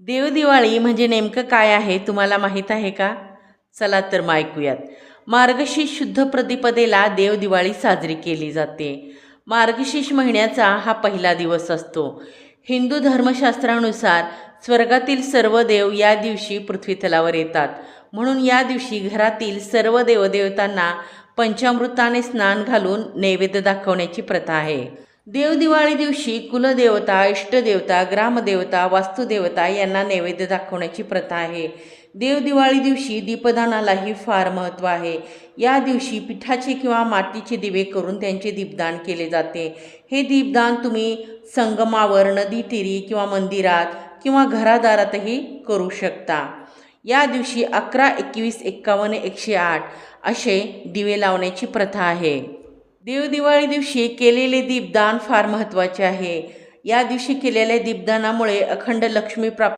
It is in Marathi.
देवदिवाळी म्हणजे नेमकं काय आहे तुम्हाला माहीत आहे का? चला तर मग ऐकूयात. मार्गशीर्ष शुद्ध प्रतिपदेला देवदिवाळी साजरी केली जाते. मार्गशीर्ष महिन्याचा हा पहिला दिवस असतो. हिंदू धर्मशास्त्रानुसार स्वर्गातील सर्व देव या दिवशी पृथ्वीतलावर येतात. म्हणून या दिवशी घरातील सर्व देवदेवतांना पंचामृताने स्नान घालून नैवेद्य दाखवण्याची प्रथा आहे. देवदिवाळी दिवशी कुलदेवता, इष्टदेवता, ग्रामदेवता, वास्तुदेवता यांना नैवेद्य दाखवण्याची प्रथा आहे. देवदिवाळी दिवशी दीपदानालाही फार महत्त्व आहे. या दिवशी पिठाचे किंवा मातीचे दिवे करून त्यांचे दीपदान केले जाते. हे दीपदान तुम्ही संगमावर, नदी तीरी किंवा मंदिरात किंवा घरादारातही करू शकता. या दिवशी 11, 21, 51, 108 असे दिवे लावण्याची प्रथा आहे. देवदिवाळी दिवशी केलेले दीपदान फार महत्त्वाचे आहे. या दिवशी केलेल्या दीपदानामुळे अखंड लक्ष्मी प्राप्ती